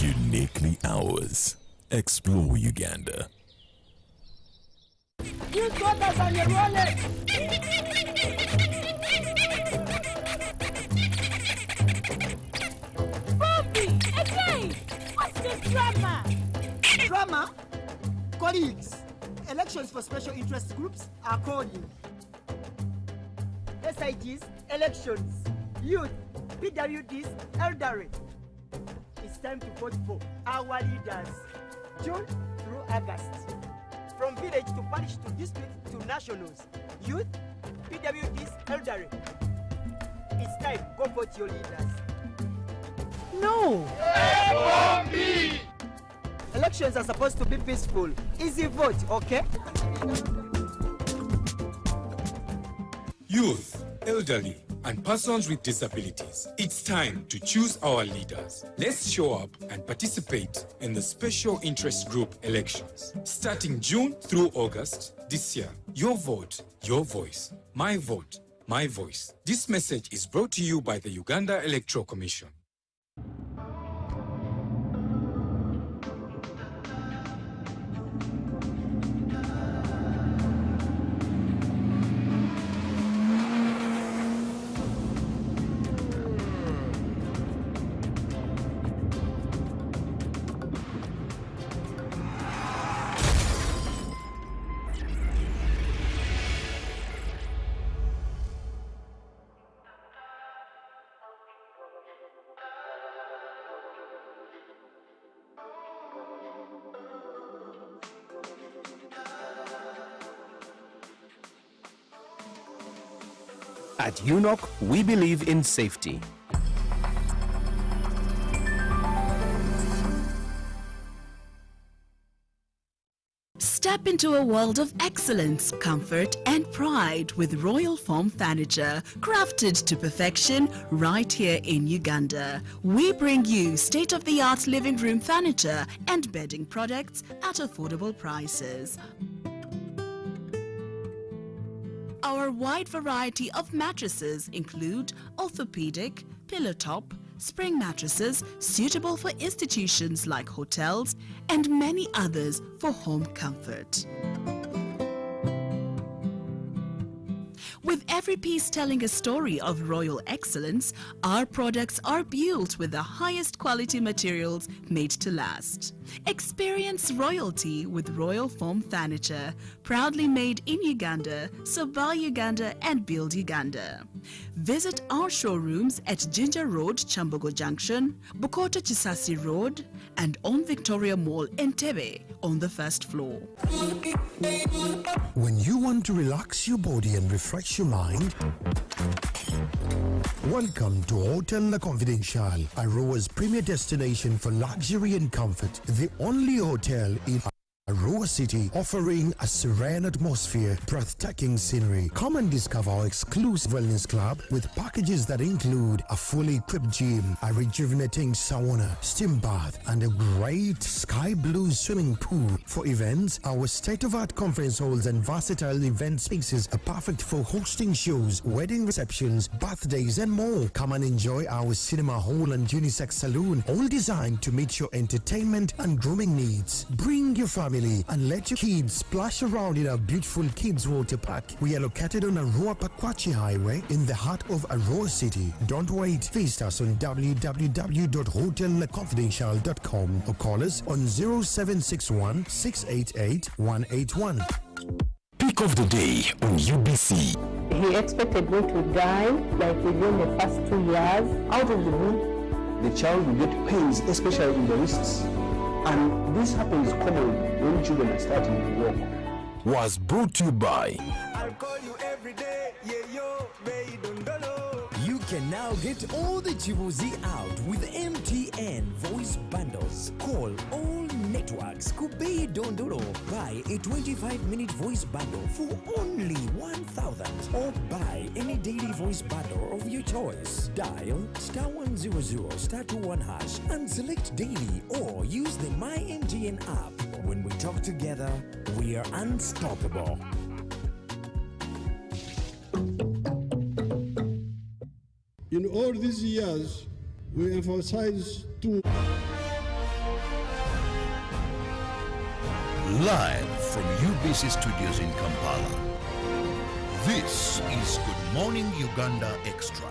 Uniquely ours. Explore Uganda. You got us on your wallet. Bobby, again! What's this drama? Drama? Colleagues, elections for special interest groups are calling. SITs, elections, youth, PWDs, elderly. It's time to vote for our leaders, June through August. From village to parish to district to nationals, youth, PWDs, elderly. It's time, go vote your leaders. No! F-O-B! Elections are supposed to be peaceful. Easy vote, okay? Youth, elderly, and persons with disabilities. It's time to choose our leaders. Let's show up and participate in the special interest group elections. Starting June through August this year. Your vote, your voice. My vote, my voice. This message is brought to you by the Uganda Electoral Commission. At UNOC, we believe in safety. Step into a world of excellence, comfort and pride with Royal Foam Furniture, crafted to perfection right here in Uganda. We bring you state-of-the-art living room furniture and bedding products at affordable prices. Our wide variety of mattresses include orthopedic, pillow top, spring mattresses suitable for institutions like hotels and many others for home comfort. With every piece telling a story of royal excellence, our products are built with the highest quality materials made to last. Experience royalty with Royal Foam Furniture, proudly made in Uganda, so buy Uganda and build Uganda. Visit our showrooms at Ginger Road, Chambogo Junction, Bukota Chisasi Road, and on Victoria Mall, Entebbe, on the first floor. When you want to relax your body and refresh your mind, welcome to Hotel La Confidential, Aroa's premier destination for luxury and comfort. The only hotel in Aroa City offering a serene atmosphere, breathtaking scenery. Come and discover our exclusive wellness club with packages that include a fully equipped gym, a rejuvenating sauna, steam bath, and a great sky blue swimming pool. For events, our state-of-art conference halls and versatile event spaces are perfect for hosting shows, wedding receptions, birthdays, and more. Come and enjoy our cinema hall and unisex saloon, all designed to meet your entertainment and grooming needs. Bring your family and let your kids splash around in our beautiful kids water park. We are located on Aroa Pakwachi Highway in the heart of Aroa City. Don't wait. Visit us on www.hotelconfidential.com or call us on 0761 688 181. Pick of the day on UBC. He expected me to die like within the first 2 years. Out of the blue, the child will get pains, especially in the wrists. And this happens commonly when children are starting to walk. Was brought to you by I'll call you every day, yeah, yo, baby, don't know. You can now get all the Chibuzi out with MTN voice bundles. Call all networks. Kubei Dondoro. Buy a 25-minute voice bundle for only 1,000. Or buy any daily voice bundle of your choice. Dial *100*21# and select daily or use the My MTN app. When we talk together, we are unstoppable. In all these years, we emphasize to Live from UBC Studios in Kampala, this is Good Morning Uganda Extra.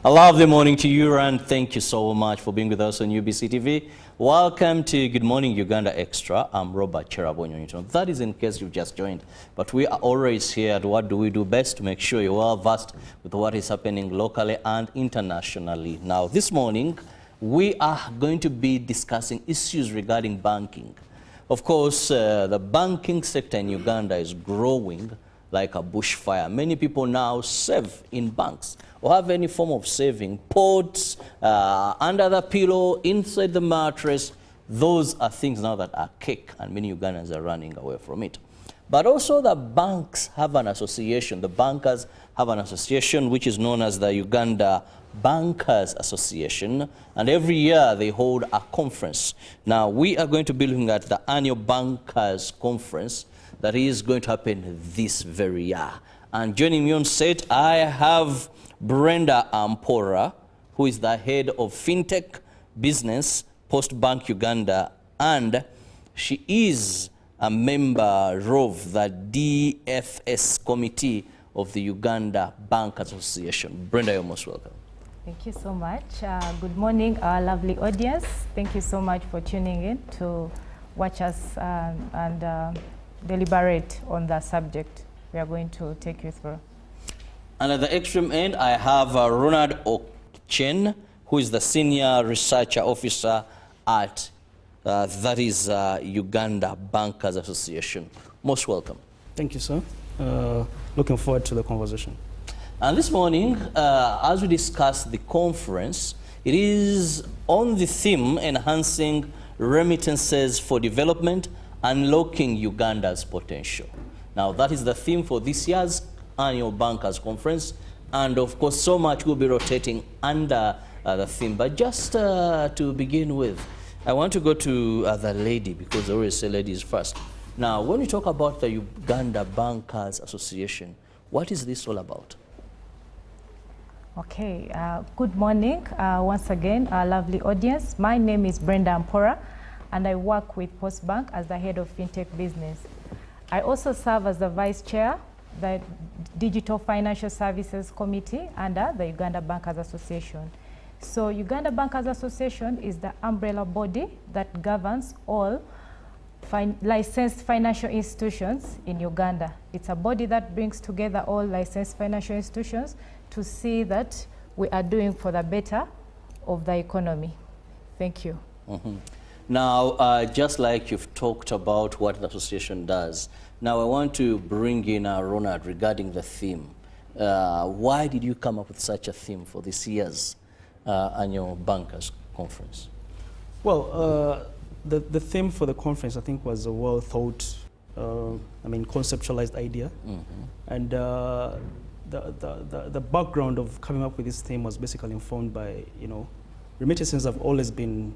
A lovely morning to you, and thank you so much for being with us on UBC TV. Welcome to Good Morning Uganda Extra. I'm Robert Cherabonyo. That is in case you've just joined, but we are always here at What Do We Do Best to make sure you're well versed with what is happening locally and internationally. Now, this morning, we are going to be discussing issues regarding banking. Of course, the banking sector in Uganda is growing like a bushfire. Many people now save in banks or have any form of saving, pots, under the pillow, inside the mattress. Those are things now that are cake, and many Ugandans are running away from it. But also the banks have an association. The bankers have an association which is known as the Uganda Bankers Association, and every year they hold a conference. Now, we are going to be looking at the annual Bankers Conference that is going to happen this very year. And joining me on set, I have Brenda Ampora, who is the head of FinTech Business, Post Bank Uganda, and she is a member of the DFS Committee of the Uganda Bankers Association. Brenda, you're most welcome. Thank you so much. Good morning, our lovely audience. Thank you so much for tuning in to watch us and deliberate on the subject we are going to take you through. And at the extreme end, I have Ronald Ochen, who is the Senior Researcher Officer at Uganda Bankers Association. Most welcome. Thank you, sir. Looking forward to the conversation. And this morning, as we discuss the conference, it is on the theme enhancing remittances for development, unlocking Uganda's potential. Now, that is the theme for this year's annual Bankers Conference, and of course, so much will be rotating under the theme. But just to begin with, I want to go to the lady, because I always say ladies first. Now, when we talk about the Uganda Bankers Association, what is this all about? Okay, good morning once again, our lovely audience. My name is Brenda Ampora, and I work with Postbank as the head of FinTech Business. I also serve as the vice chair, the Digital Financial Services Committee under the Uganda Bankers Association. So Uganda Bankers Association is the umbrella body that governs all licensed financial institutions in Uganda. It's a body that brings together all licensed financial institutions to see that we are doing for the better of the economy. Thank you. Mm-hmm. Now, just like you've talked about what the association does, now I want to bring in Ronald regarding the theme. Why did you come up with such a theme for this year's annual Bankers Conference? Well, the theme for the conference, I think, was a well thought, conceptualized idea. Mm-hmm. And the background of coming up with this theme was basically informed by, remittances have always been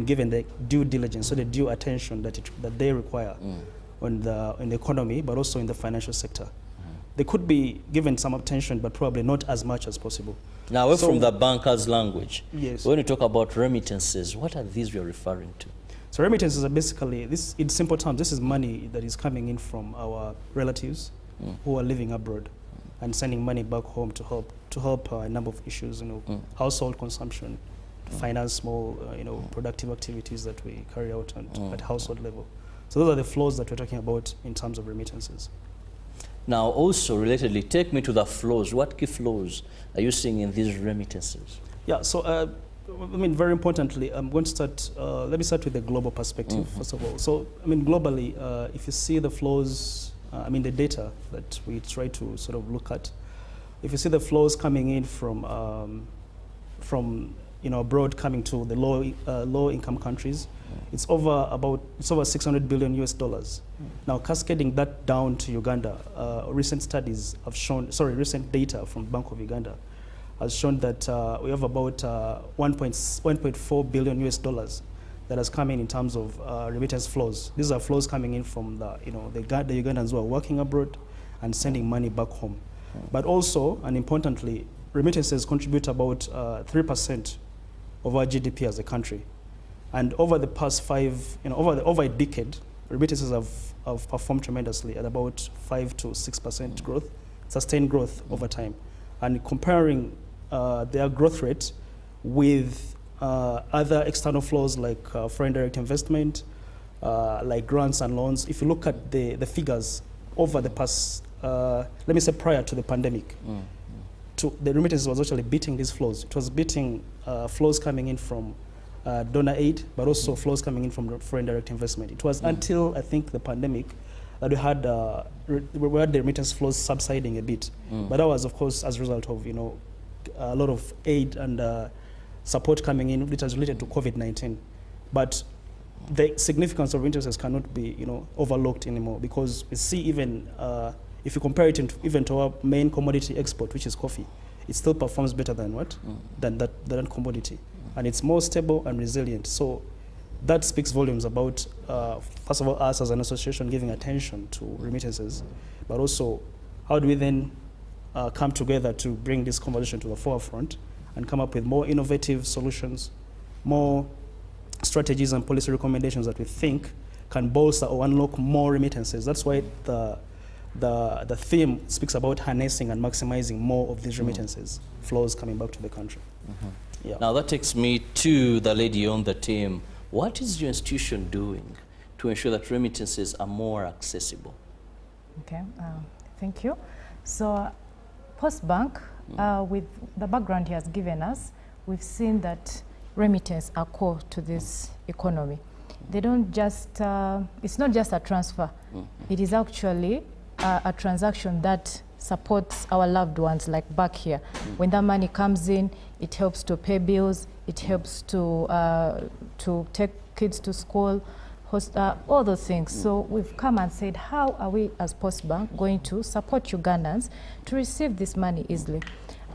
given the due diligence, so the due attention that they require in the economy, but also in the financial sector. They could be given some attention, but probably not as much as possible. Now, away from the bankers' language, yes. When you talk about remittances, what are these you're referring to? So remittances are basically, this, in simple terms, this is money that is coming in from our relatives who are living abroad and sending money back home to help a number of issues, household consumption, finance small, productive activities that we carry out at household level. So those are the flows that we're talking about in terms of remittances. Now, also relatedly, take me to the flows. What key flows are you seeing in these remittances? Yeah, so very importantly, I'm going to start. Let me start with the global perspective first of all. So, globally, if you see the flows, the data that we try to sort of look at, if you see the flows coming in from abroad coming to the low income countries. It's over $600 billion US dollars. Now cascading that down to Uganda, recent studies have shown, recent data from Bank of Uganda has shown that we have about 1.4 billion US dollars that has come in terms of remittance flows. These are flows coming in from the Ugandans who are working abroad and sending money back home. But also, and importantly, remittances contribute about 3% of our GDP as a country. And over the past over a decade, remittances have performed tremendously at about 5 to 6% growth, sustained growth over time. And comparing their growth rate with other external flows like foreign direct investment, like grants and loans, if you look at the figures over the past, let me say prior to the pandemic, the remittances was actually beating these flows. It was beating flows coming in from donor aid, but also flows coming in from foreign direct investment. It was until, I think, the pandemic that we had the remittance flows subsiding a bit. But that was, of course, as a result of, a lot of aid and support coming in, which was related to COVID-19. But the significance of remittances cannot be, overlooked anymore, because we see even, if you compare it even to our main commodity export, which is coffee, it still performs better than what? Than that commodity. And it's more stable and resilient. So that speaks volumes about, first of all, us as an association giving attention to remittances, but also how do we then come together to bring this conversation to the forefront and come up with more innovative solutions, more strategies and policy recommendations that we think can bolster or unlock more remittances. That's why the theme speaks about harnessing and maximizing more of these remittances flows coming back to the country. Yeah. Now that takes me to the lady on the team. What is your institution doing to ensure that remittances are more accessible? Okay, thank you. So Postbank, with the background he has given us, we've seen that remittances are core to this economy. They don't just, it's not just a transfer. It is actually a transaction that supports our loved ones, like back here. When that money comes in, it helps to pay bills, it helps to take kids to school, host, all those things. So we've come and said, how are we as Postbank going to support Ugandans to receive this money easily?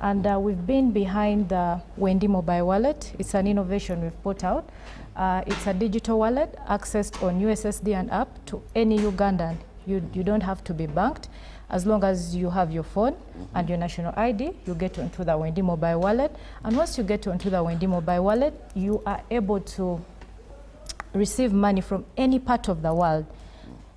And we've been behind the Wendy mobile wallet. It's an innovation we've put out. It's a digital wallet accessed on USSD and app to any Ugandan. You don't have to be banked. As long as you have your phone and your national ID, you get onto the Wendy mobile wallet. And once you get onto the Wendy mobile wallet, you are able to receive money from any part of the world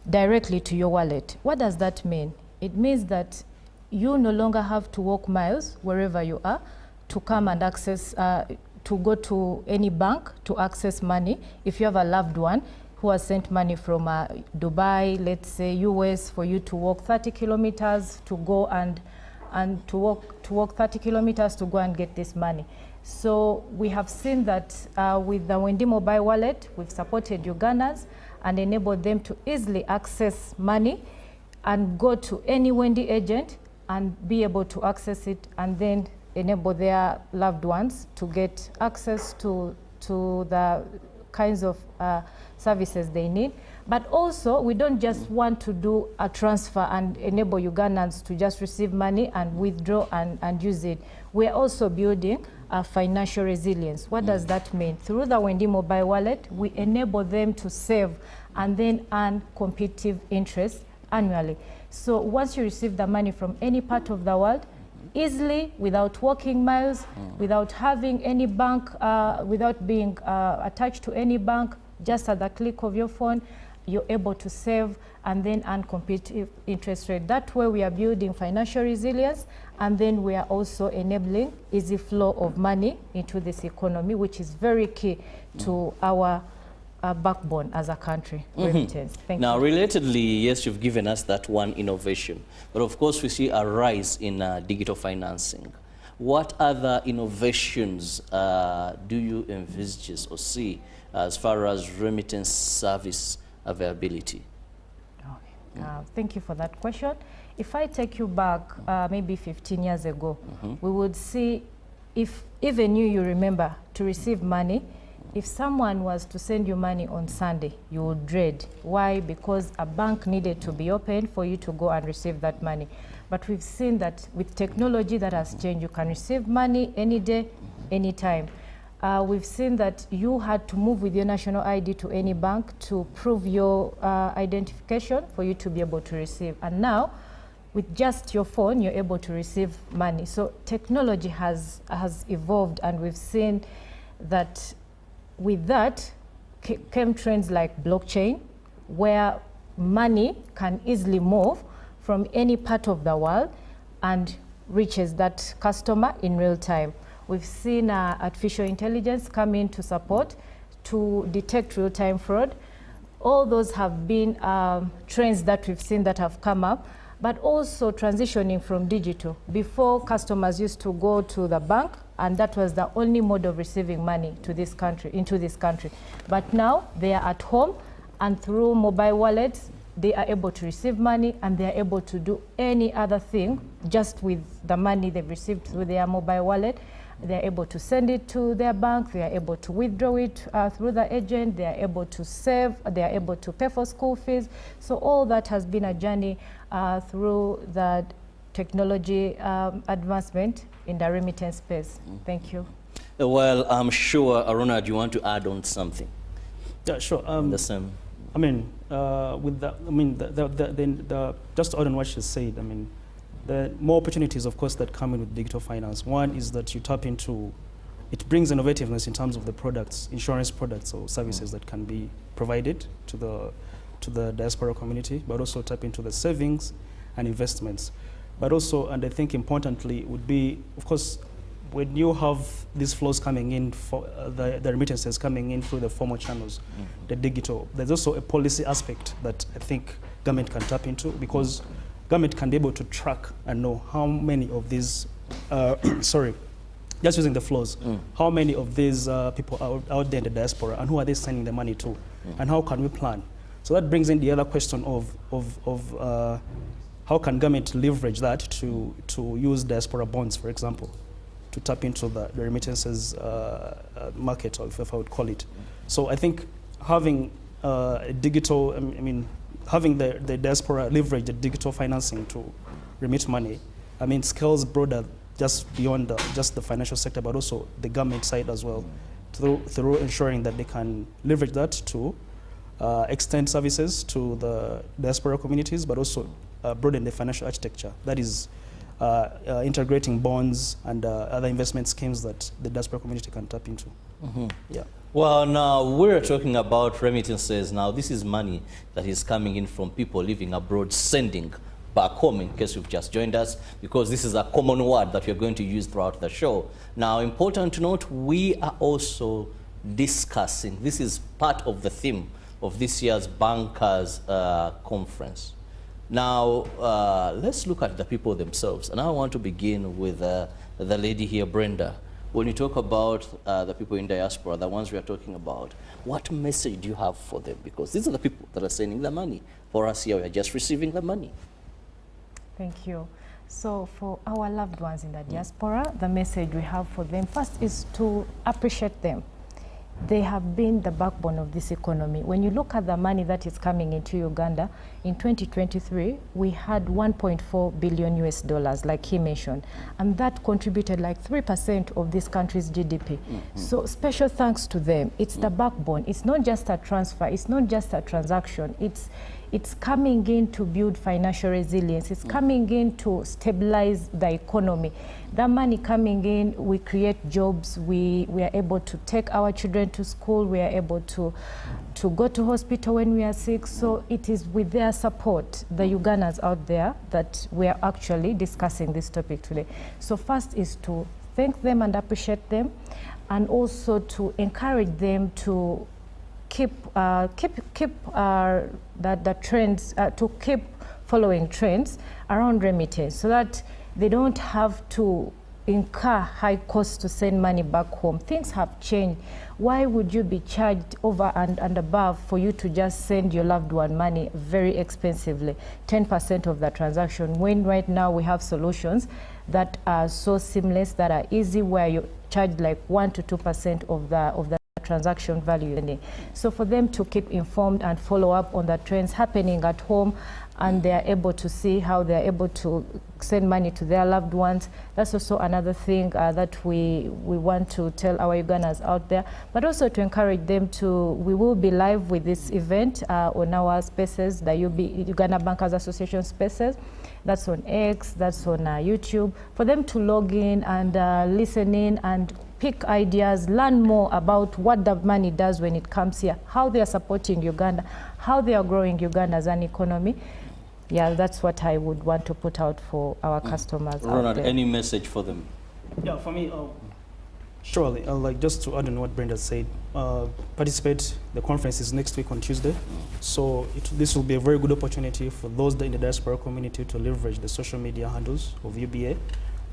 directly to your wallet. What does that mean? It means that you no longer have to walk miles wherever you are to come and access, to go to any bank to access money. If you have a loved one who has sent money from Dubai, let's say US, for you to walk 30 kilometers to go and to walk 30 kilometers to go and get this money. So we have seen that with the Wendy mobile wallet, we've supported Ugandans and enabled them to easily access money and go to any Wendy agent and be able to access it, and then enable their loved ones to get access to the kinds of services they need. But also, we don't just want to do a transfer and enable Ugandans to just receive money and withdraw and use it. We're also building a financial resilience. What does that mean? Through the Wendy mobile wallet, we enable them to save and then earn competitive interest annually. So once you receive the money from any part of the world, easily, without walking miles, without having any bank, without being attached to any bank, just at the click of your phone, you're able to save and then earn competitive interest rate. That way we are building financial resilience, and then we are also enabling easy flow of money into this economy, which is very key to our backbone as a country. Remittance. Thank now, you. relatedly, yes, you've given us that one innovation, but of course we see a rise in digital financing. What other innovations do you envisage or see as far as remittance service availability? Okay. Thank you for that question. If I take you back maybe 15 years ago, we would see if even you remember to receive money, if someone was to send you money on Sunday, you would dread. Why? Because a bank needed to be open for you to go and receive that money. But we've seen that with technology that has changed, you can receive money any day, anytime. We've seen that you had to move with your national ID to any bank to prove your identification for you to be able to receive. And now, with just your phone, you're able to receive money. So technology has evolved, and we've seen that with that came trends like blockchain, where money can easily move from any part of the world and reaches that customer in real time. We've seen artificial intelligence come in to support, to detect real-time fraud. All those have been trends that we've seen that have come up, but also transitioning from digital. Before, customers used to go to the bank, and that was the only mode of receiving money to this country, into this country. But now they are at home, and through mobile wallets, they are able to receive money, and they are able to do any other thing just with the money they've received through their mobile wallet. They are able to send it to their bank, they are able to withdraw it through the agent, they are able to save, they are able to pay for school fees. So all that has been a journey through the technology advancement in the remittance space. Thank you. Well, I'm sure, Ronald, you want to add on something? Yeah, sure. The same. I mean, with that, I mean, just on what she said, I mean, the more opportunities, of course, that come in with digital finance. One is that you tap into, it brings innovativeness in terms of the products, insurance products or services that can be provided to the diaspora community, but also tap into the savings and investments. But also, and I think importantly, would be, of course, when you have these flows coming in, for the remittances coming in through the formal channels, the digital, there's also a policy aspect that I think government can tap into, because government can be able to track and know how many of these, sorry, just using the flows, how many of these people are out there in the diaspora, and who are they sending the money to, and how can we plan? So that brings in the other question of how can government leverage that to use diaspora bonds, for example, to tap into the remittances market, or if I would call it. So I think having a digital, I mean, having the diaspora leverage the digital financing to remit money, I mean, scales broader just beyond just the financial sector, but also the government side as well, through ensuring that they can leverage that to extend services to the diaspora communities, but also broaden the financial architecture. That is integrating bonds and other investment schemes that the diaspora community can tap into. Yeah. Well, now we're talking about remittances. Now, this is money that is coming in from people living abroad, sending back home, in case you've just joined us, because this is a common word that we're going to use throughout the show. Now, important to note, we are also discussing, this is part of the theme of this year's Bankers Conference. Now, let's look at the people themselves. And I want to begin with the lady here, Brenda. When you talk about the people in diaspora, the ones we are talking about, what message do you have for them? Because these are the people that are sending the money. For us here, we are just receiving the money. Thank you. So for our loved ones in the diaspora, the message we have for them first is to appreciate them. They have been the backbone of this economy. When you look at the money that is coming into Uganda, in 2023, we had 1.4 billion US dollars, like he mentioned, and that contributed like 3% of this country's GDP. So special thanks to them. It's the backbone. It's not just a transfer. It's not just a transaction. It's coming in to build financial resilience. It's coming in to stabilize the economy. That money coming in, we create jobs. We are able to take our children to school. We are able to go to hospital when we are sick. So it is with their support, the Ugandans out there, that we are actually discussing this topic today. So first is to thank them and appreciate them, and also to encourage them to keep the trends, to keep following trends around remittance, so that they don't have to incur high costs to send money back home. Things have changed. Why would you be charged over and above for you to just send your loved one money very expensively, 10% of the transaction, when right now we have solutions that are so seamless, that are easy, where you charge like 1 to 2% of the transaction value. So for them to keep informed and follow up on the trends happening at home, and they are able to see how they are able to send money to their loved ones. That's also another thing that we want to tell our Ugandans out there, but also to encourage them to, we will be live with this event on our spaces, the Uganda Bankers Association spaces. That's on X, that's on YouTube, for them to log in and listen in and pick ideas, learn more about what the money does when it comes here, how they are supporting Uganda, how they are growing Uganda as an economy. Yeah, that's what I would want to put out for our customers. Ronald, any message for them? Yeah, for me, surely, like just to add on what Brenda said, participate. The conference is next week on Tuesday. So this will be a very good opportunity for those in the diaspora community to leverage the social media handles of UBA.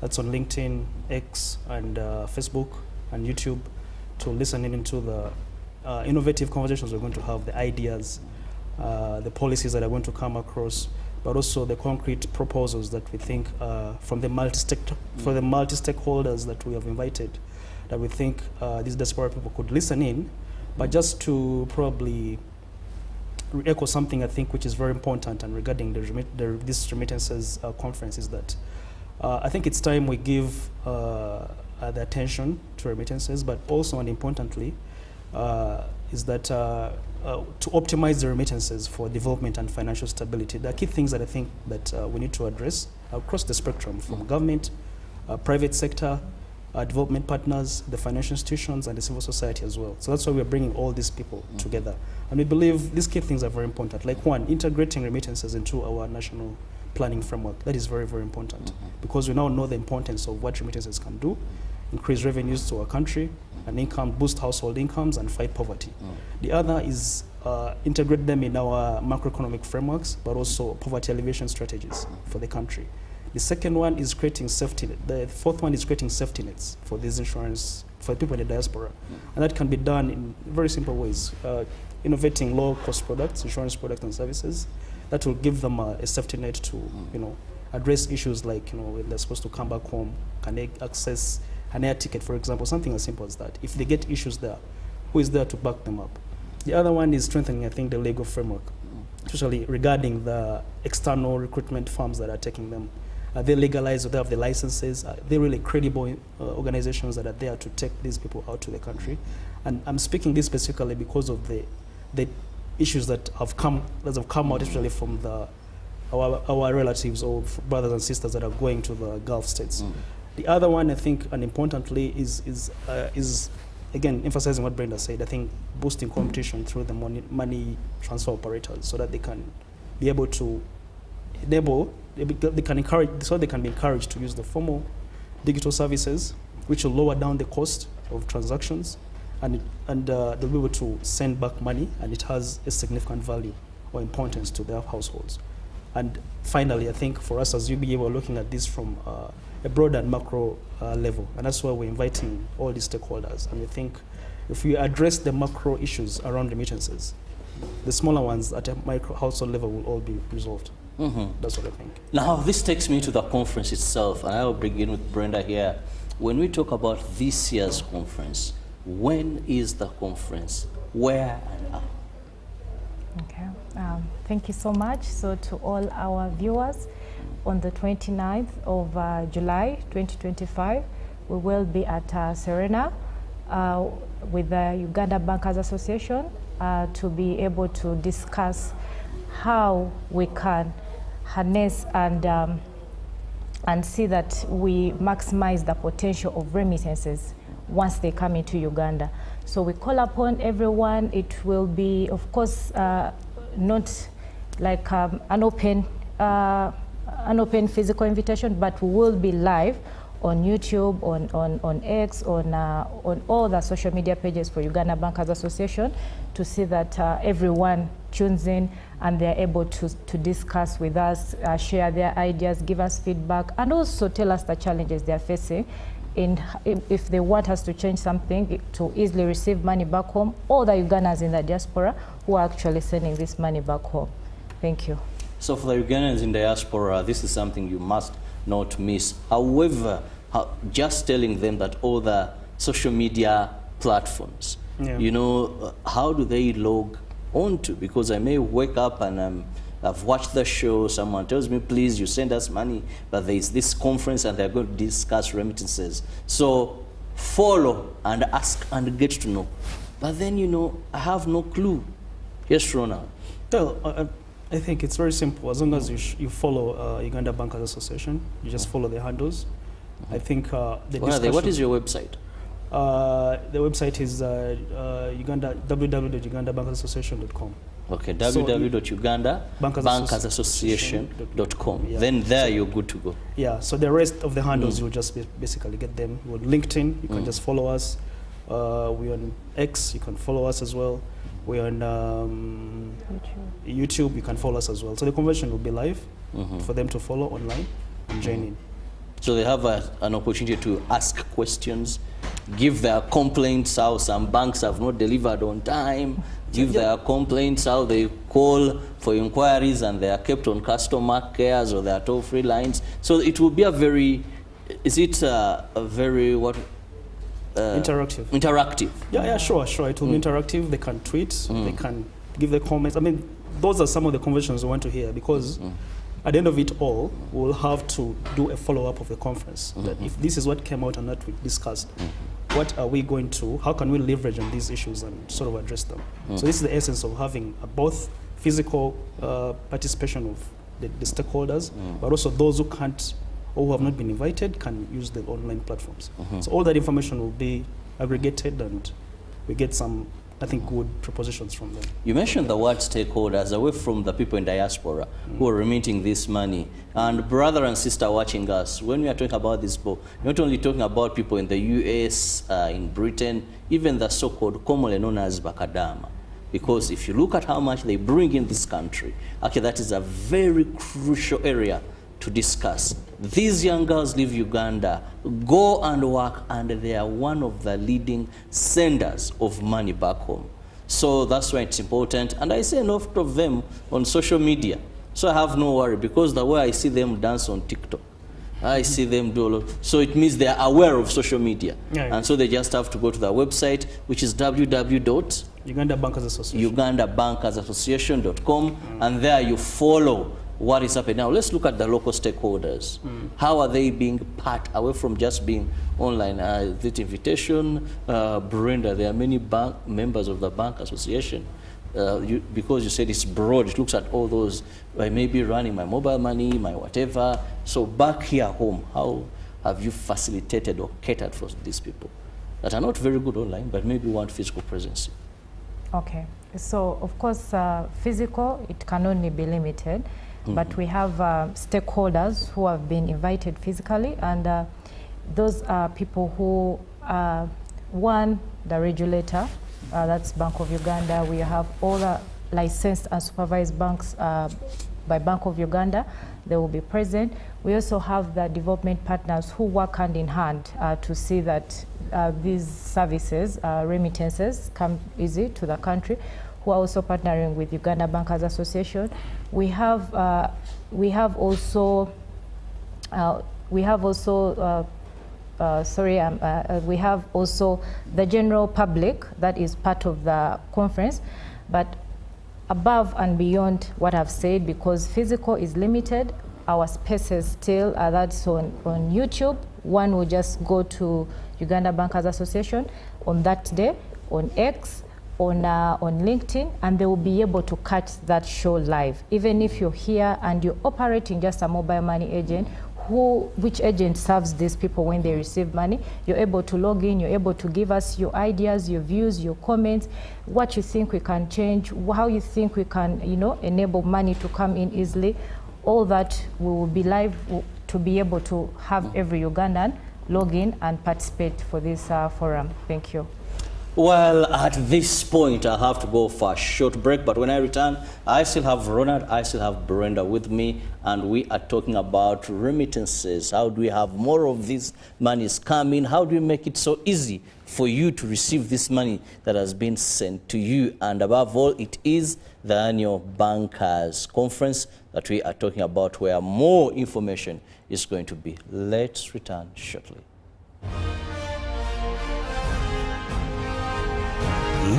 That's on LinkedIn, X, and Facebook, and YouTube, to listen into the innovative conversations we're going to have, the ideas, the policies that are going to come across, but also the concrete proposals that we think from the multi-stakeholders that we have invited, that we think these diaspora people could listen in. But just to probably echo something I think which is very important and regarding this remittances conference, is that I think it's time we give the attention to remittances, but also and importantly is that to optimize the remittances for development and financial stability. There are key things that I think that we need to address across the spectrum, from government, private sector, development partners, the financial institutions, and the civil society as well. So that's why we're bringing all these people together. And we believe these key things are very important. Like one, integrating remittances into our national planning framework. That is very, very important, because we now know the importance of what remittances can do: increase revenues to our country and income, boost household incomes, and fight poverty. The other is integrate them in our macroeconomic frameworks, but also poverty alleviation strategies for the country. The second one is creating safety net. The fourth one is creating safety nets for this insurance, for people in the diaspora. And that can be done in very simple ways. Innovating low-cost products, insurance products and services, that will give them a safety net to, address issues like, when they're supposed to come back home, can they access an air ticket, for example, something as simple as that. If they get issues there, who is there to back them up? The other one is strengthening, I think, the legal framework, especially regarding the external recruitment firms that are taking them. Are they legalized, or they have the licenses? Are they really credible organizations that are there to take these people out to the country? And I'm speaking this specifically because of the issues that have come out, especially from our relatives or brothers and sisters that are going to the Gulf states. The other one, I think, and importantly, is again emphasizing what Brenda said. I think boosting competition through the money transfer operators, so that they can be able to enable, they can be encouraged to use the formal digital services, which will lower down the cost of transactions, and they'll be able to send back money, and it has a significant value or importance to their households. And finally, I think for us as UBA, we're looking at this from a broad and macro level, and that's why we're inviting all these stakeholders. And we think if we address the macro issues around remittances, the smaller ones at a micro household level will all be resolved. That's what I think. Now, this takes me to the conference itself, and I'll begin with Brenda here. When we talk about this year's conference, when is the conference? Where and how? Okay, thank you so much. So to all our viewers, on the 29th of July 2025, we will be at Serena with the Uganda Bankers Association to be able to discuss how we can harness and see that we maximize the potential of remittances once they come into Uganda. So we call upon everyone. It will be, of course, not like an open physical invitation, but we will be live on YouTube, on X, on all the social media pages for Uganda Bankers Association, to see that everyone tunes in and they're able to discuss with us, share their ideas, give us feedback, and also tell us the challenges they're facing if they want us to change something to easily receive money back home, or the Ugandans in the diaspora who are actually sending this money back home. Thank you. So for the Ugandans in diaspora, this is something you must not miss. However, just telling them that all the social media platforms, you know, how do they log on to? Because I may wake up and I've watched the show, someone tells me, please, you send us money, but there is this conference and they're going to discuss remittances. So follow and ask and get to know. But then, you know, I have no clue. Yes, Ronald. Well, I think it's very simple. As long as you follow Uganda Bankers Association, you just follow the handles. I think the discussion... What is your website? The website is www.ugandabankersassociation.com. Okay, www.ugandabankersassociation.com. Yeah. Then there you're good to go. Yeah, so the rest of the handles, you'll just basically get them. We're on LinkedIn, you can just follow us. We're on X, you can follow us as well. We're on YouTube, you can follow us as well. So the convention will be live for them to follow online and join in. So they have an opportunity to ask questions, give their complaints how some banks have not delivered on time, give their complaints how they call for inquiries and they are kept on customer cares or their toll-free lines. So it will be a very, is it a very, what? Interactive. Interactive. Yeah, sure. It will be interactive. They can tweet, they can give their comments. I mean, those are some of the conversations we want to hear, because at the end of it all, we'll have to do a follow-up of the conference. That if this is what came out and that we discussed, what are we going to, how can we leverage on these issues and sort of address them? So this is the essence of having both physical participation of the stakeholders, but also those who can't or who have not been invited can use the online platforms. So all that information will be aggregated and we get some, I think, good propositions from them. You mentioned the word stakeholders, away from the people in diaspora who are remitting this money. And brother and sister watching us, when we are talking about this book, we're not only talking about people in the US, in Britain, even the so-called commonly known as Bakadama. Because if you look at how much they bring in this country, actually that is a very crucial area to discuss. These young girls leave Uganda, go and work, and they are one of the leading senders of money back home. So that's why it's important. And I see enough of them on social media. So I have no worry, because the way I see them dance on TikTok, I see them do a lot. So it means they are aware of social media. And so they just have to go to the website, which is www.ugandabankersassociation.com, and there you follow what is happening. Now let's look at the local stakeholders. How are they being part, away from just being online? This invitation, Brenda, there are many members of the bank association. Because you said it's broad, it looks at all those. I may be running my mobile money, my whatever. So back here home, how have you facilitated or catered for these people that are not very good online, but maybe want physical presence? Okay, so of course, physical, it can only be limited. But we have stakeholders who have been invited physically, and those are people who, one, the regulator, that's Bank of Uganda. We have all the licensed and supervised banks by Bank of Uganda. They will be present. We also have the development partners who work hand in hand to see that these services, remittances, come easy to the country, who are also partnering with Uganda Bankers Association. We have also the general public that is part of the conference, but above and beyond what I've said, because physical is limited, our spaces still that's on YouTube. One will just go to Uganda Bankers Association on that day, on X, on LinkedIn, and they will be able to catch that show live. Even if you're here and you're operating just a mobile money agent, which agent serves these people when they receive money, you're able to log in, you're able to give us your ideas, your views, your comments, what you think we can change, how you think we can, enable money to come in easily. All that we will be live to be able to have every Ugandan log in and participate for this forum. Thank you. Well, at this point, I have to go for a short break, but when I return, I still have Ronald, I still have Brenda with me, and we are talking about remittances. How do we have more of these monies coming? How do we make it so easy for you to receive this money that has been sent to you? And above all, it is the annual Bankers Conference that we are talking about, where more information is going to be. Let's return shortly.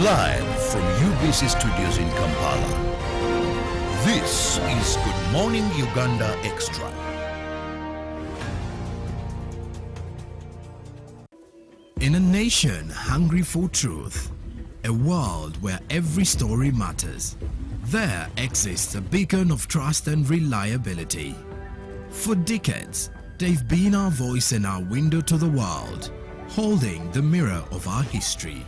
Live from UBC Studios in Kampala, this is Good Morning Uganda Extra. In a nation hungry for truth, a world where every story matters, there exists a beacon of trust and reliability. For decades, they've been our voice and our window to the world, holding the mirror of our history.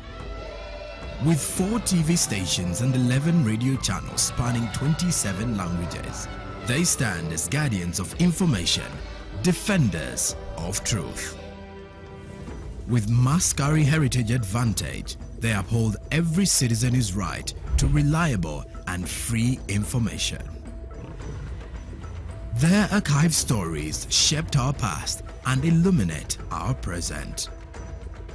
With 4 TV stations and 11 radio channels spanning 27 languages, they stand as guardians of information, defenders of truth. With Mascari Heritage Advantage, they uphold every citizen's right to reliable and free information. Their archived stories shaped our past and illuminate our present.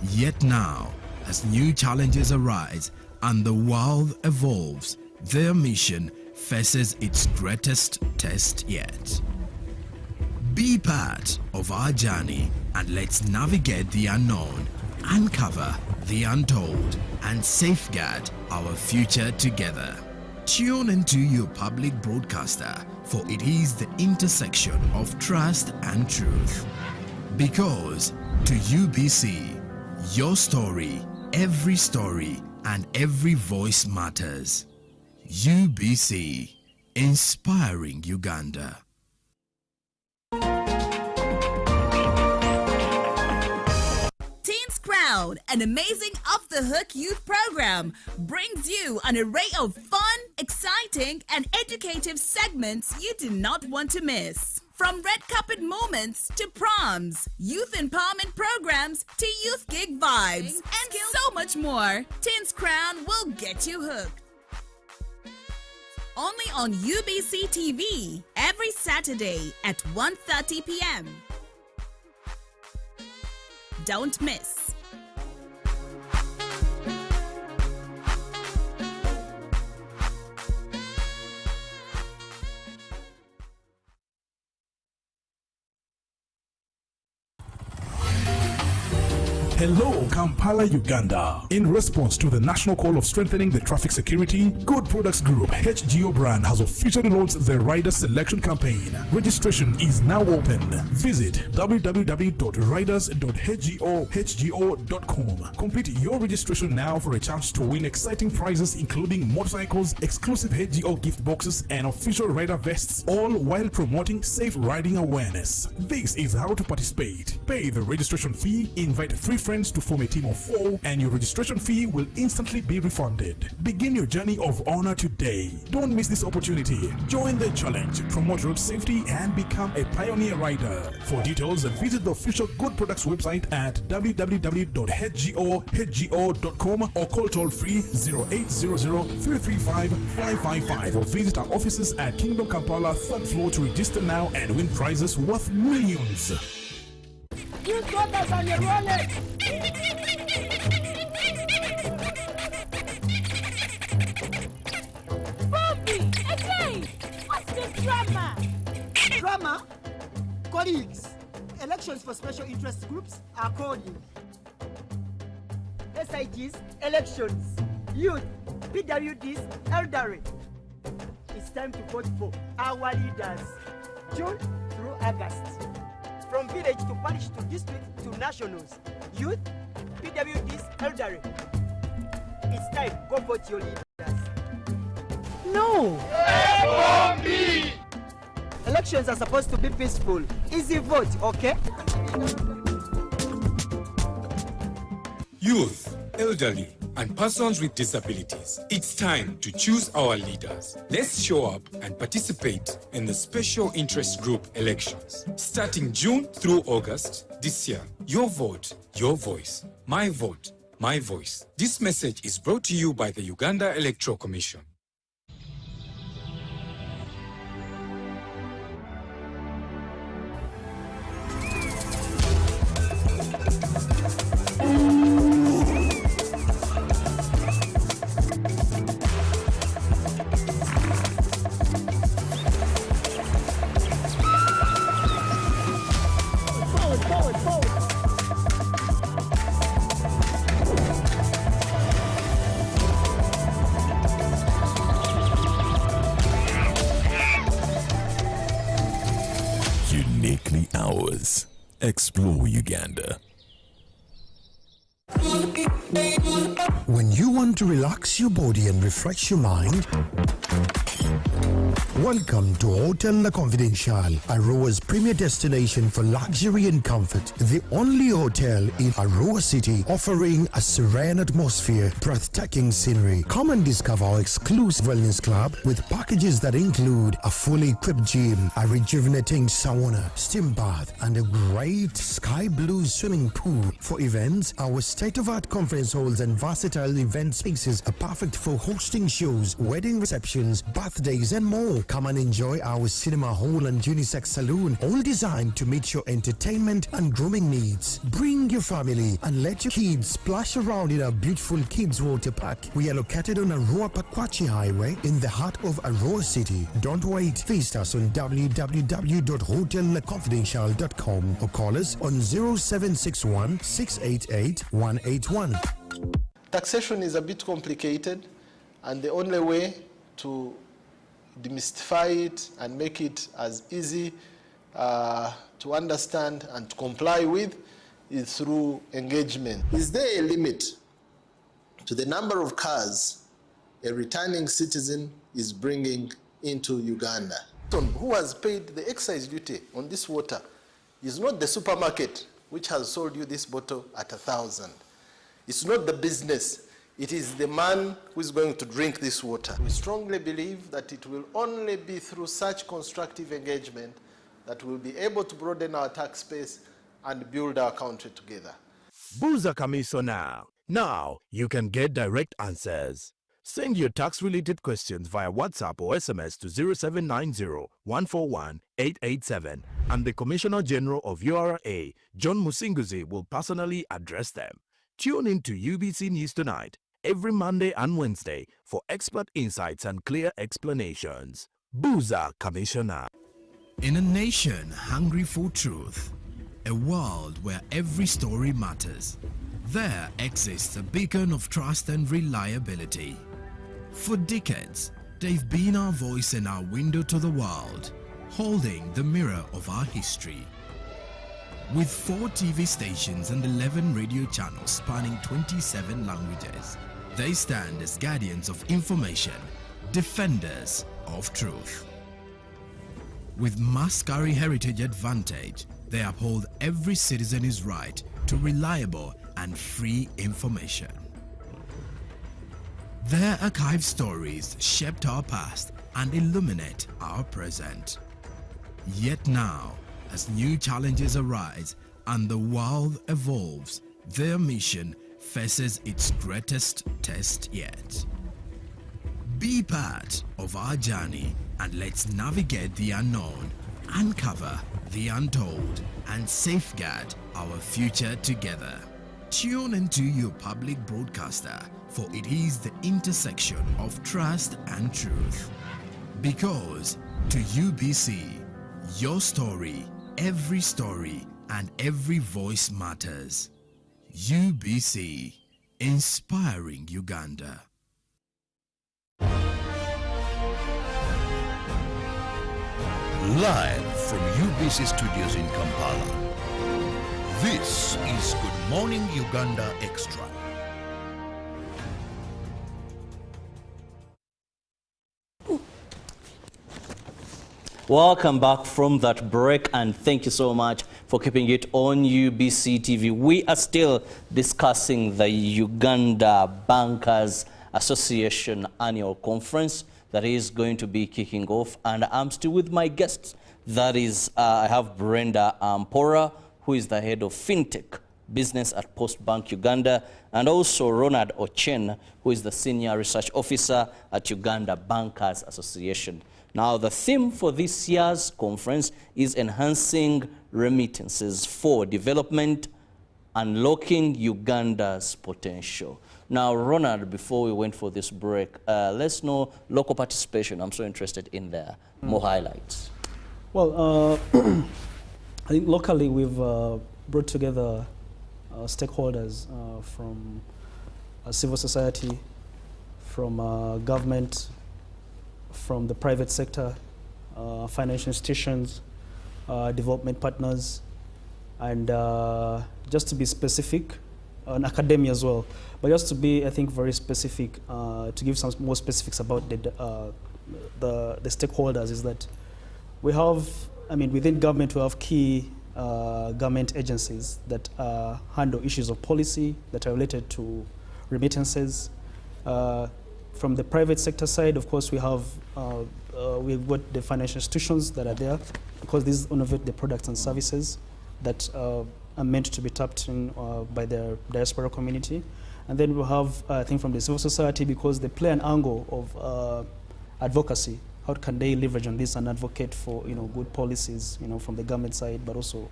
Yet now, as new challenges arise and the world evolves, their mission faces its greatest test yet. Be part of our journey and let's navigate the unknown, uncover the untold, and safeguard our future together. Tune into your public broadcaster, for it is the intersection of trust and truth. Because to UBC, your story, every story, and every voice matters. UBC, inspiring Uganda. Teens Crown, an amazing off-the-hook youth program, brings you an array of fun, exciting, and educative segments you do not want to miss. From red carpet moments to proms, youth empowerment programs to youth gig vibes, and so much more, Teens Crown will get you hooked. Only on UBC TV, every Saturday at 1:30 p.m. Don't miss. Hello, Kampala, Uganda. In response to the national call of strengthening the traffic security, Good Products Group HGO brand has officially launched the Rider Selection Campaign. Registration is now open. Visit www.riders.hgo.com. Complete your registration now for a chance to win exciting prizes including motorcycles, exclusive HGO gift boxes, and official rider vests, all while promoting safe riding awareness. This is how to participate. Pay the registration fee, invite 3 friends to form a team of 4, and your registration fee will instantly be refunded. Begin your journey of honor today. Don't miss this opportunity. Join the challenge, promote road safety, and become a pioneer rider. For details, visit the official Good Products website at www.hgo.com or call toll-free 0800-335-555 or visit our offices at Kingdom Kampala 3rd floor to register now and win prizes worth millions. You got us on your wallet! Bobby, again! What's the drama? Drama? Colleagues, elections for special interest groups are calling. SITs, elections, youth, PWDs, elderly. It's time to vote for our leaders, June through August. From village to parish to district to nationals, youth, PWDs, elderly. It's time, go vote your leaders. No! F-O-B! Elections are supposed to be peaceful. Easy vote, okay? Youth, elderly, and persons with disabilities. It's time to choose our leaders. Let's show up and participate in the special interest group elections. Starting June through August this year. Your vote, your voice. My vote, my voice. This message is brought to you by the Uganda Electoral Commission. Uniquely ours. Explore Uganda. When you want to relax your body and refresh your mind, welcome to Hotel La Confidential, Aroa's premier destination for luxury and comfort. The only hotel in Aroa City offering a serene atmosphere, breathtaking scenery. Come and discover our exclusive wellness club with packages that include a fully equipped gym, a rejuvenating sauna, steam bath, and a great sky blue swimming pool. For events, our state-of-art conference halls and versatile event spaces are perfect for hosting shows, wedding receptions, birthdays, and more. Come and enjoy our cinema hall and unisex saloon, all designed to meet your entertainment and grooming needs. Bring your family and let your kids splash around in our beautiful kids water park. We are located on Aroa Pakwachi Highway in the heart of Aroa City. Don't wait. Visit us on www.hotellaconfidential.com or call us on 0761 688 181. Taxation is a bit complicated, and the only way to demystify it and make it as easy to understand and to comply with is through engagement. Is there a limit to the number of cars a returning citizen is bringing into Uganda? Who has paid the excise duty on this water is not the supermarket which has sold you this bottle at 1,000. It's not the business. It is the man who is going to drink this water. We strongly believe that it will only be through such constructive engagement that we'll be able to broaden our tax base and build our country together. Buza Kamiso now. Now you can get direct answers. Send your tax-related questions via WhatsApp or SMS to 0790-141-887 and the Commissioner General of URA, John Musinguzi, will personally address them. Tune in to UBC News Tonight every Monday and Wednesday for expert insights and clear explanations. Buza Commissioner. In a nation hungry for truth, a world where every story matters, there exists a beacon of trust and reliability. For decades, they've been our voice and our window to the world, holding the mirror of our history. With 4 TV stations and 11 radio channels spanning 27 languages, they stand as guardians of information, defenders of truth. With Mascari Heritage Advantage, they uphold every citizen's right to reliable and free information. Their archived stories shaped our past and illuminate our present. Yet now, as new challenges arise and the world evolves, their mission faces its greatest test yet. Be part of our journey and let's navigate the unknown, uncover the untold, and safeguard our future together. Tune into your public broadcaster, for it is the intersection of trust and truth. Because to UBC, your story, every story, and every voice matters. UBC, inspiring Uganda. Live from UBC Studios in Kampala, this is Good Morning Uganda Extra. Welcome back from that break, and thank you so much for keeping it on UBC TV. We are still discussing the Uganda Bankers Association annual conference that is going to be kicking off, and I'm still with my guests. That is, I have Brenda Ampora, who is the head of FinTech Business at Post Bank Uganda, and also Ronald Ochen, who is the Senior Research Officer at Uganda Bankers Association. Now, the theme for this year's conference is Enhancing Remittances for Development, Unlocking Uganda's Potential. Now, Ronald, before we went for this break, let's know local participation. I'm so interested in there. More highlights. Well, I think locally we've brought together stakeholders from civil society, from government, from the private sector, financial institutions, development partners, and just to be specific, on academia as well. But just to be, I think, very specific, to give some more specifics about the stakeholders is that we have, I mean, within government we have key government agencies that handle issues of policy that are related to remittances. From the private sector side, of course, we've got the financial institutions that are there because these innovate the products and services that are meant to be tapped in by the diaspora community. And then we have, I think, from the civil society because they play an angle of advocacy. How can they leverage on this and advocate for good policies from the government side, but also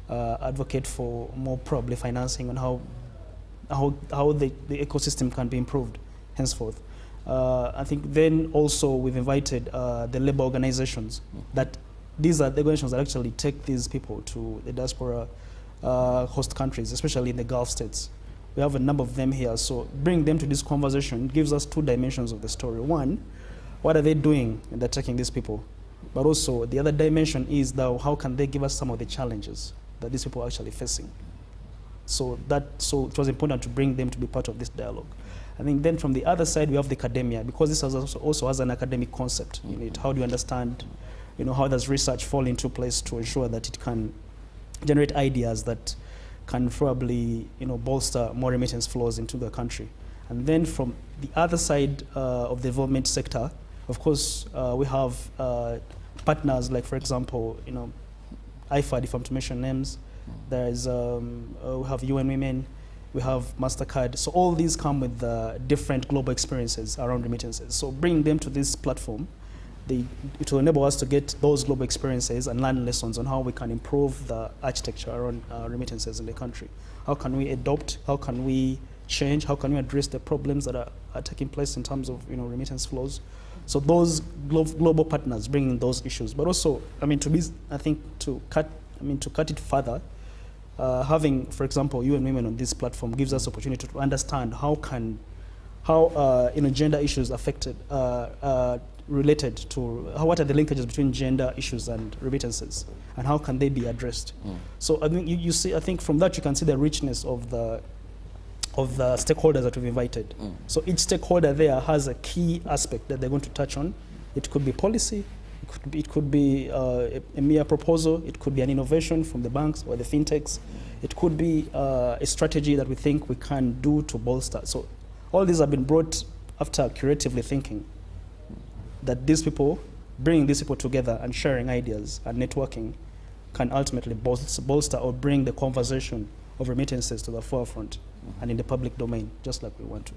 advocate for more probably financing on how the ecosystem can be improved henceforth. I think then also we've invited the labor organizations that these are the organizations that actually take these people to the diaspora host countries, especially in the Gulf states. We have a number of them here, so bring them to this conversation gives us two dimensions of the story. One, what are they doing in they're taking these people? But also the other dimension is how can they give us some of the challenges that these people are actually facing? So it was important to bring them to be part of this dialogue. I think then from the other side we have the academia, because this also has an academic concept in it. How do you understand, how does research fall into place to ensure that it can generate ideas that can probably bolster more remittance flows into the country. And then from the other side of the development sector, of course, we have partners like, for example, IFAD, if I'm to mention names. There is we have UN Women, we have MasterCard. So all these come with different global experiences around remittances. So bringing them to this platform, it will enable us to get those global experiences and learn lessons on how we can improve the architecture around remittances in the country. How can we adopt? How can we change? How can we address the problems that are taking place in terms of remittance flows? So those global partners bringing those issues, but also, to cut it further, having, for example, UN Women on this platform gives us opportunity to understand how gender issues affected, related to what are the linkages between gender issues and remittances, and how can they be addressed. So I mean, you see, I think from that you can see the richness of the stakeholders that we've invited. So each stakeholder there has a key aspect that they're going to touch on. It could be policy, it could be a mere proposal, it could be an innovation from the banks or the fintechs, it could be a strategy that we think we can do to bolster. So all these have been brought after curatively thinking that bringing these people together and sharing ideas and networking can ultimately bolster or bring the conversation of remittances to the forefront and in the public domain, just like we want to.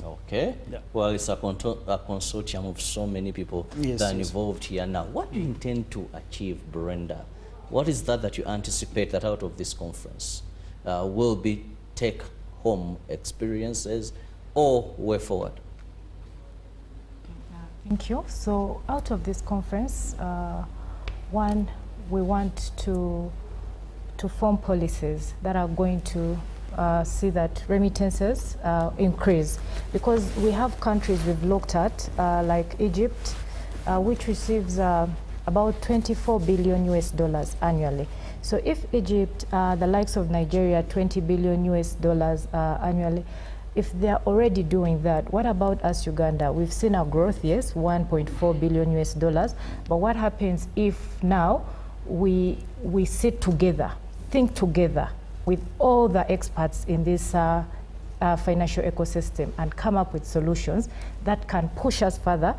Okay. Yeah. Well, it's a consortium of so many people that are involved here. Now, what do you intend to achieve, Brenda? What is that you anticipate that out of this conference will be take-home experiences or way forward? Thank you. So out of this conference, one, we want to form policies that are going to see that remittances increase, because we have countries we've looked at, like Egypt, which receives about $24 billion annually. So if Egypt, the likes of Nigeria, $20 billion annually, if they're already doing that, what about us, Uganda? We've seen our growth, yes, $1.4 billion, but what happens if now we sit together, think together with all the experts in this financial ecosystem and come up with solutions that can push us further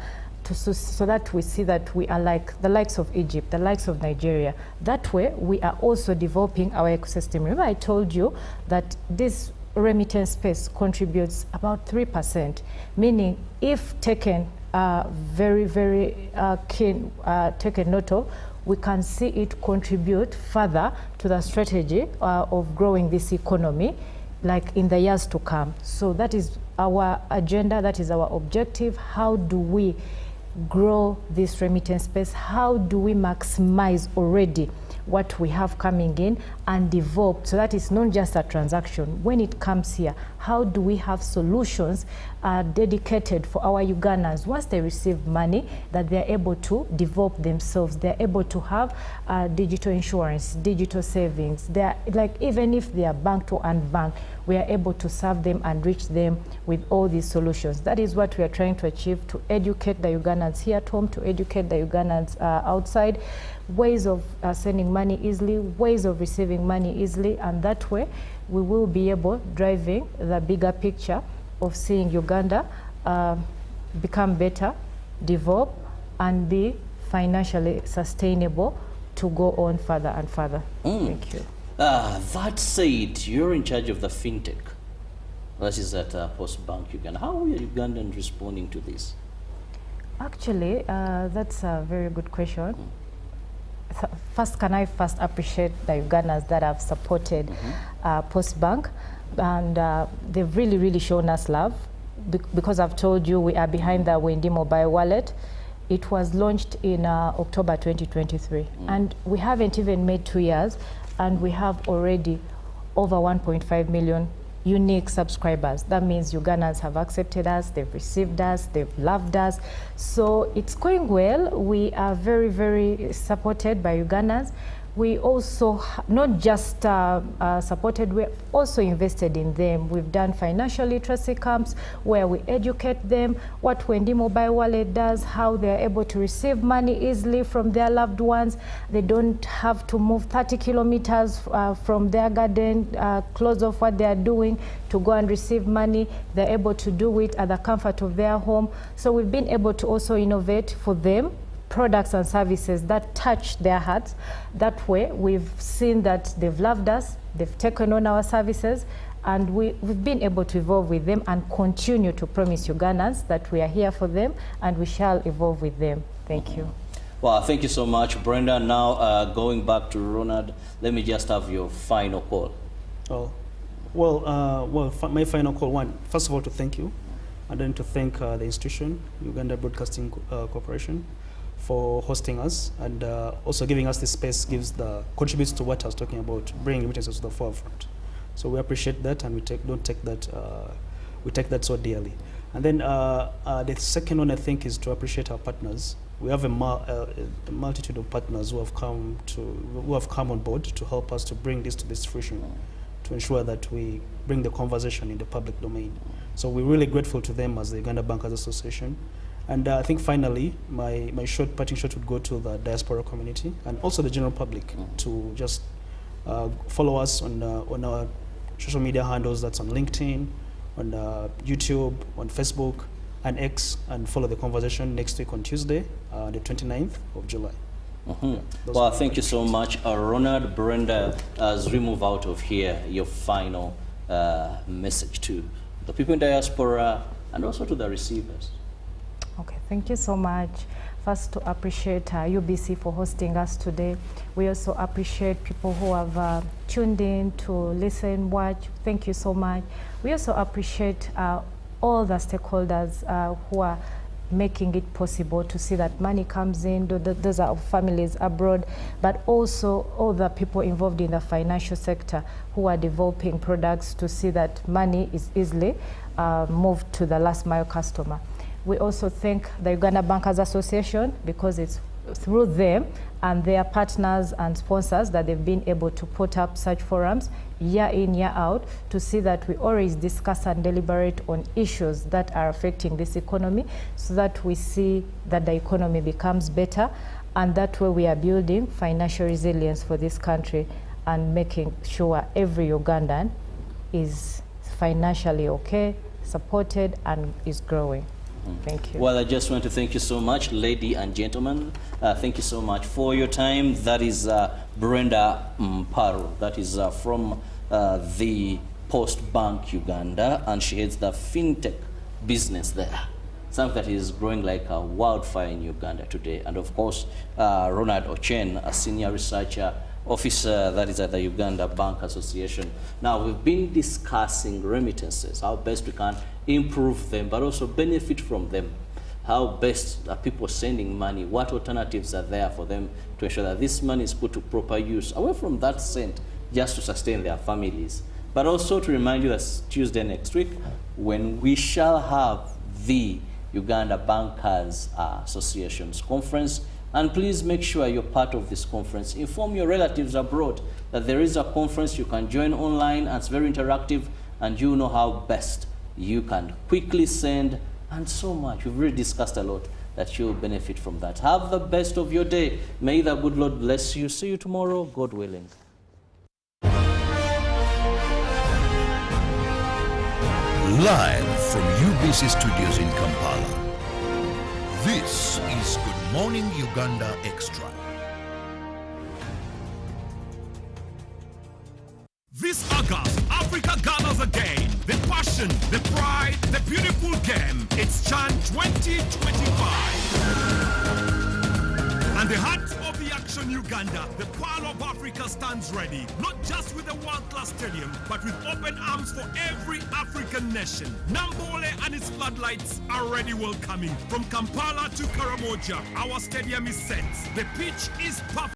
so that we see that we are like the likes of Egypt, the likes of Nigeria. That way, we are also developing our ecosystem. Remember, I told you that this remittance space contributes about 3%, meaning if taken very, very taken note of, we can see it contribute further to the strategy of growing this economy, like in the years to come. So that is our agenda, that is our objective. How do we grow this remittance space? How do we maximize already what we have coming in and develop, so that it's not just a transaction. When it comes here, how do we have solutions dedicated for our Ugandans once they receive money, that they're able to develop themselves, they're able to have digital insurance, digital savings. They're like, even if they are banked or unbanked, we are able to serve them and reach them with all these solutions. That is what we are trying to achieve, to educate the Ugandans here at home, to educate the Ugandans outside, ways of sending money easily, ways of receiving money easily, and that way we will be able driving the bigger picture of seeing Uganda become better, develop, and be financially sustainable to go on further and further. Thank you. That said, you're in charge of the fintech. That is at Post Bank Uganda. How are Ugandans responding to this? Actually, that's a very good question. First, can I first appreciate the Ugandans that have supported Post Bank, and they've really, really shown us love, because I've told you we are behind the Wendi mobile wallet. It was launched in October 2023, and we haven't even made 2 years, and we have already over 1.5 million unique subscribers. That means Ugandans have accepted us, they've received us, they've loved us. So it's going well. We are very, very supported by Ugandans. We also not just supported, we also invested in them. We've done financial literacy camps where we educate them what Wendi Mobile Wallet does, how they're able to receive money easily from their loved ones. They don't have to move 30 kilometers from their garden, close off what they are doing to go and receive money. They're able to do it at the comfort of their home. So we've been able to also innovate for them products and services that touch their hearts. That way, we've seen that they've loved us, they've taken on our services, and we've been able to evolve with them and continue to promise Ugandans that we are here for them and we shall evolve with them. Thank you. Well, thank you so much, Brenda. Now, going back to Ronald, let me just have your final call. Oh, my final call, first of all, to thank you, and then to thank the institution, Uganda Broadcasting Corporation, for hosting us, and also giving us this space contributes to what I was talking about, bringing remittances to the forefront. So we appreciate that, and we take that so dearly. And then the second one, I think, is to appreciate our partners. We have a multitude of partners who have come on board to help us to bring this to this fruition, to ensure that we bring the conversation in the public domain. So we're really grateful to them as the Uganda Bankers Association. And I think finally, my parting shot would go to the diaspora community and also the general public to just follow us on our social media handles. That's on LinkedIn, on YouTube, on Facebook, and X, and follow the conversation next week on Tuesday, the 29th of July. Well, thank you so much, Ronald. Brenda, as we move out of here, your final message to the people in diaspora and also to the receivers. Okay, thank you so much. First, to appreciate UBC for hosting us today. We also appreciate people who have tuned in to listen, watch. Thank you so much. We also appreciate all the stakeholders who are making it possible to see that money comes in. Those are families abroad, but also all the people involved in the financial sector who are developing products to see that money is easily moved to the last mile customer. We also thank the Uganda Bankers Association, because it's through them and their partners and sponsors that they've been able to put up such forums year in, year out, to see that we always discuss and deliberate on issues that are affecting this economy, so that we see that the economy becomes better, and that way we are building financial resilience for this country and making sure every Ugandan is financially okay, supported, and is growing. Thank you. Well, I just want to thank you so much, lady and gentlemen. Thank you so much for your time. That is Brenda Mparo. That is from the Post Bank Uganda, and she heads the fintech business there. Something that is growing like a wildfire in Uganda today. And of course, Ronald Ochen, a senior researcher officer that is at the Uganda Bank Association. Now, we've been discussing remittances, how best we can improve them, but also benefit from them. How best are people sending money? What alternatives are there for them to ensure that this money is put to proper use, away from that sent just to sustain their families. But also to remind you that Tuesday next week, when we shall have the Uganda Bankers Association's conference, and please make sure you're part of this conference. Inform your relatives abroad that there is a conference you can join online, and it's very interactive, and you know how best you can quickly send, and so much. We've really discussed a lot that you'll benefit from that. Have the best of your day. May the good Lord bless you. See you tomorrow, God willing. Live from UBC Studios in Kampala, this is Good Morning Uganda Extra. This August, Africa gathers again. The passion, the pride, the beautiful game. It's Chan 2025. And the heart of the action, Uganda, the Pearl of Africa stands ready. Not just with a world-class stadium, but with open arms for every African nation. Nambole and its floodlights are already welcoming. From Kampala to Karamoja, our stadium is set. The pitch is perfect.